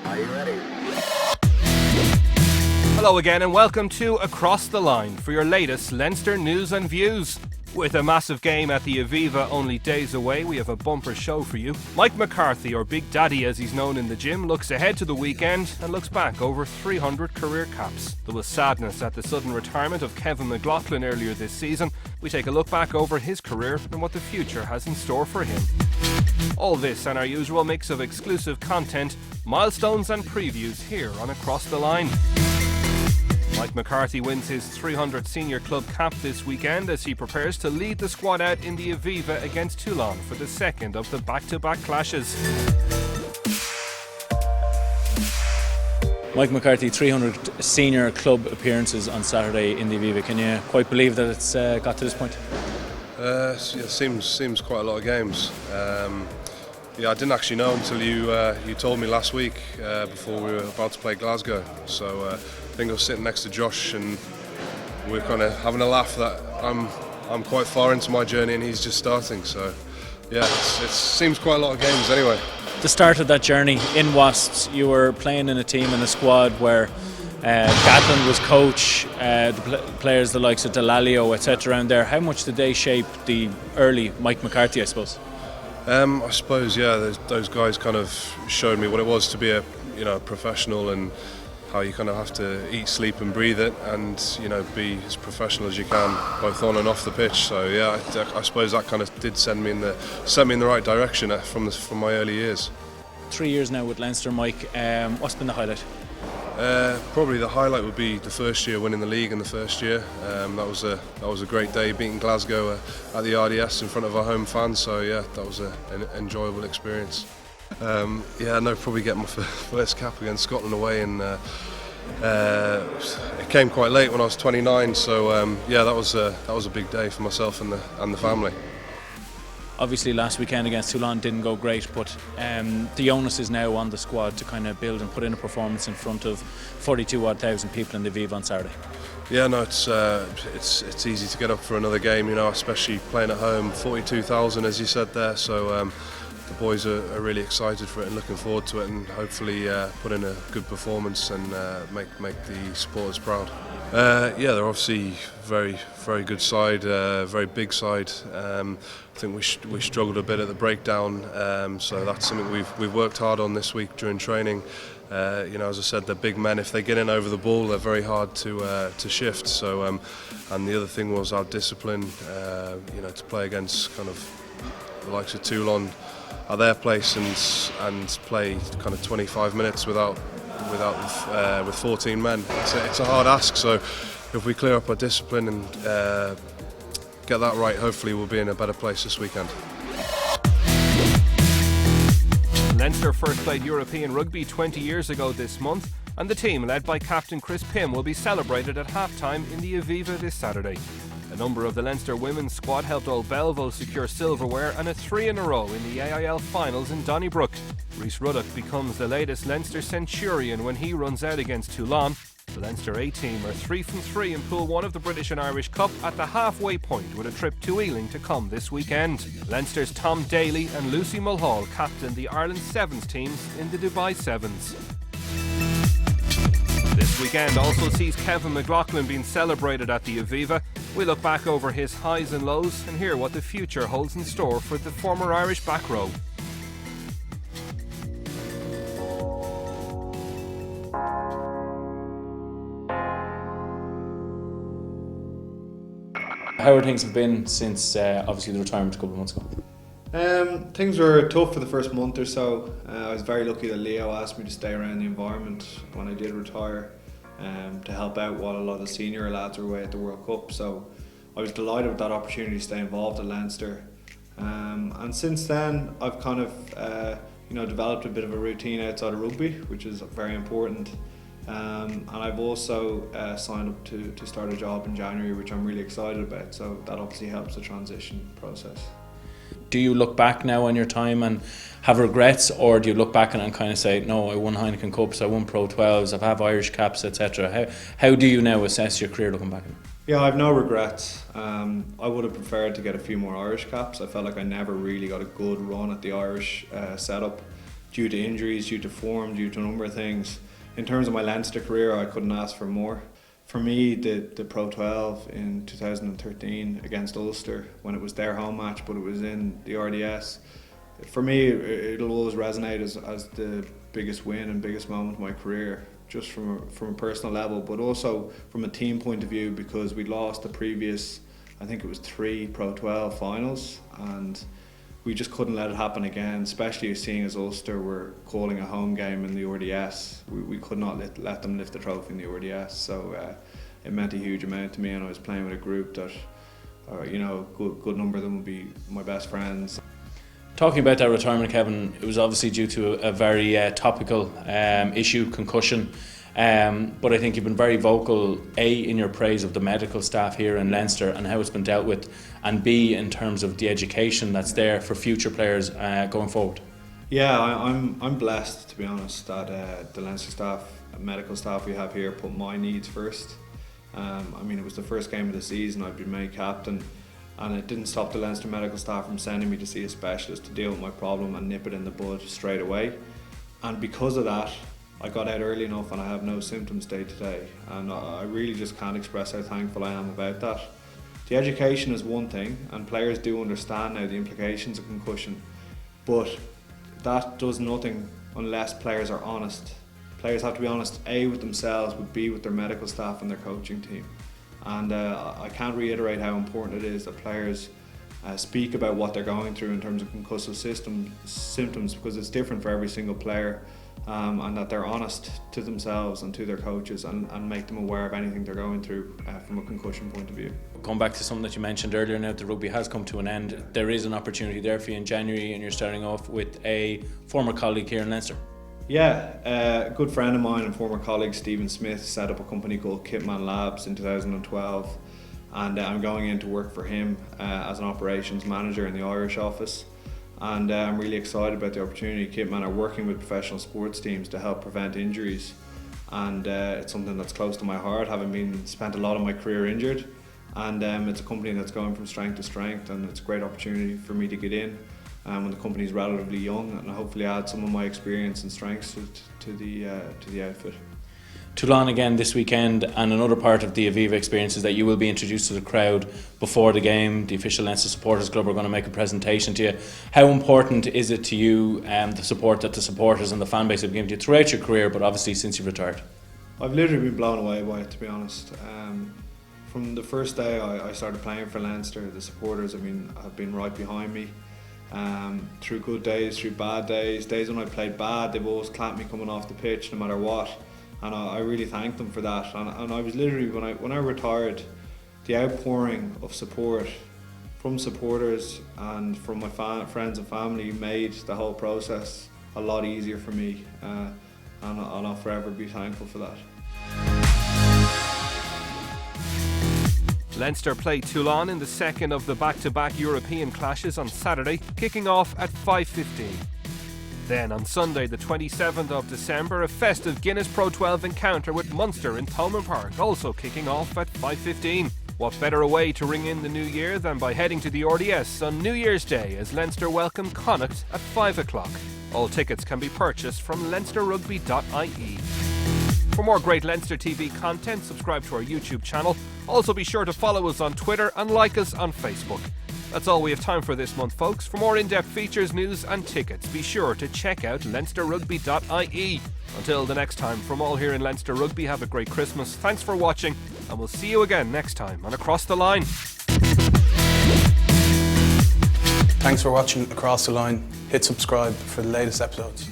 Are you ready? Hello again and welcome to Across the Laighin for your latest Leinster news and views. With a massive game at the Aviva only days away, we have a bumper show for you. Mike McCarthy, or Big Daddy as he's known in the gym, looks ahead to the weekend and looks back over 300 career caps. There was sadness at the sudden retirement of Kevin McLaughlin earlier this season. We take a look back over his career and what the future has in store for him. All this and our usual mix of exclusive content, milestones and previews here on Across the Laighin. Mike McCarthy wins his 300th senior club cap this weekend as he prepares to lead the squad out in the Aviva against Toulon for the second of the back-to-back clashes. Mike McCarthy, 300 senior club appearances on Saturday in the Aviva. Can you quite believe that it's got to this point? It seems quite a lot of games. I didn't actually know until you told me last week before we were about to play Glasgow. So I think I was sitting next to Josh and we were kind of having a laugh that I'm quite far into my journey and he's just starting. So yeah, it seems quite a lot of games anyway. The start of that journey in Wasps, you were playing in a team and a squad where Gatlin was coach, the players the likes of Delalio, etc. around there. How much did they shape the early Mike McCarthy, I suppose? I suppose, yeah, those guys kind of showed me what it was to be a professional and how you kind of have to eat, sleep and breathe it and be as professional as you can both on and off the pitch. So yeah, I suppose that kind of did send me in the right direction from my early years. 3 years now with Leinster, Mike. What's been the highlight? Probably the highlight would be the first year winning the league in the first year. That was a great day, beating Glasgow at the RDS in front of our home fans. So yeah, that was an enjoyable experience. Probably getting my first cap against Scotland away, and it came quite late when I was 29. So that was a big day for myself and the family. Obviously last weekend against Toulon didn't go great, but the onus is now on the squad to kind of build and put in a performance in front of 42,000 people in the Aviva on Saturday. Yeah, no, it's easy to get up for another game, especially playing at home. 42,000, as you said there. So the boys are really excited for it and looking forward to it, and hopefully put in a good performance and make the supporters proud. They're obviously very, very good side, very big side. I think we struggled a bit at the breakdown, so that's something we've worked hard on this week during training. As I said, they're big men. If they get in over the ball, they're very hard to shift. So, and the other thing was our discipline. To play against kind of the likes of Toulon at their place and play kind of 25 minutes with 14 men. It's a hard ask. So if we clear up our discipline and get that right, hopefully we'll be in a better place this weekend. Leinster first played European rugby 20 years ago this month, and the team, led by captain Chris Pym, will be celebrated at half-time in the Aviva this Saturday. A number of the Leinster women's squad helped Old Belvo secure silverware and a 3 in a row in the AIL finals in Donnybrook. Rhys Ruddock becomes the latest Leinster centurion when he runs out against Toulon. The Leinster A team are 3 from 3 in Pool 1 of the British and Irish Cup at the halfway point, with a trip to Ealing to come this weekend. Leinster's Tom Daly and Lucy Mulhall captain the Ireland Sevens teams in the Dubai Sevens. This weekend also sees Kevin McLaughlin being celebrated at the Aviva. We look back over his highs and lows and hear what the future holds in store for the former Irish back row. How are things have been since obviously the retirement a couple of months ago? Things were tough for the first month or so. I was very lucky that Leo asked me to stay around the environment when I did retire to help out while a lot of the senior lads were away at the World Cup. So I was delighted with that opportunity to stay involved at Leinster. And since then I've kind of developed a bit of a routine outside of rugby, which is very important. And I've also signed up to start a job in January, which I'm really excited about, so that obviously helps the transition process. Do you look back now on your time and have regrets, or do you look back and kind of say, no, I won Heineken Cups, I won Pro 12s, I've had Irish caps, etc. How do you now assess your career looking back? Yeah, I have no regrets. I would have preferred to get a few more Irish caps. I felt like I never really got a good run at the Irish setup. due to injuries, due to form, due to a number of things. In terms of my Leinster career, I couldn't ask for more. For me, the Pro 12 in 2013 against Ulster, when it was their home match, but it was in the RDS, for me, it'll always resonate as the biggest win and biggest moment of my career, just from a personal level, but also from a team point of view, because we lost the previous, I think it was 3 Pro 12 finals, and we just couldn't let it happen again, especially seeing as Ulster were calling a home game in the RDS. We could not let them lift the trophy in the RDS, so it meant a huge amount to me, and I was playing with a group that, good number of them would be my best friends. Talking about that retirement, Kevin, it was obviously due to a very topical issue, concussion. But I think you've been very vocal, A, in your praise of the medical staff here in Leinster and how it's been dealt with, and B, in terms of the education that's there for future players going forward. Yeah, I'm blessed, to be honest, that the Leinster staff, medical staff we have here, put my needs first. It was the first game of the season, I'd been made captain, and it didn't stop the Leinster medical staff from sending me to see a specialist to deal with my problem and nip it in the bud straight away. And because of that, I got out early enough and I have no symptoms day to day, and I really just can't express how thankful I am about that. The education is one thing, and players do understand now the implications of concussion, but that does nothing unless players are honest. Players have to be honest, A, with themselves, but B, with their medical staff and their coaching team. And I can't reiterate how important it is that players speak about what they're going through in terms of concussive symptoms, because it's different for every single player, and that they're honest to themselves and to their coaches and make them aware of anything they're going through from a concussion point of view. Going back to something that you mentioned earlier, now that the rugby has come to an end, there is an opportunity there for you in January, and you're starting off with a former colleague here in Leinster. Yeah, a good friend of mine and former colleague Stephen Smith set up a company called Kitman Labs in 2012, and I'm going in to work for him as an operations manager in the Irish office, and I'm really excited about the opportunity. Kitman are working with professional sports teams to help prevent injuries, and it's something that's close to my heart, having spent a lot of my career injured, and it's a company that's going from strength to strength, and it's a great opportunity for me to get in when the company is relatively young, and hopefully add some of my experience and strengths to the outfit. Toulon again this weekend, and another part of the Aviva experience is that you will be introduced to the crowd before the game. The official Leinster Supporters Club are going to make a presentation to you. How important is it to you, the support that the supporters and the fan base have given you throughout your career, but obviously since you've retired? I've literally been blown away by it, to be honest. From the first day I started playing for Leinster, the supporters have been right behind me. Through good days, through bad days when I played bad, they've always clapped me coming off the pitch no matter what, and I really thank them for that. And I was literally, when I retired, the outpouring of support from supporters and from my friends and family made the whole process a lot easier for me, and I'll forever be thankful for that. Leinster play Toulon in the second of the back-to-back European clashes on Saturday, kicking off at 5:15. Then on Sunday the 27th of December, a festive Guinness Pro 12 encounter with Munster in Thomond Park, also kicking off at 5:15. What better a way to ring in the new year than by heading to the RDS on New Year's Day as Leinster welcome Connacht at 5 o'clock. All tickets can be purchased from leinsterrugby.ie. For more great Leinster TV content, subscribe to our YouTube channel. Also be sure to follow us on Twitter and like us on Facebook. That's all we have time for this month, folks. For more in-depth features, news and tickets, be sure to check out leinsterrugby.ie. Until the next time, from all here in Leinster Rugby, have a great Christmas. Thanks for watching, and we'll see you again next time on Across the Line. Thanks for watching Across the Line. Hit subscribe for the latest episodes.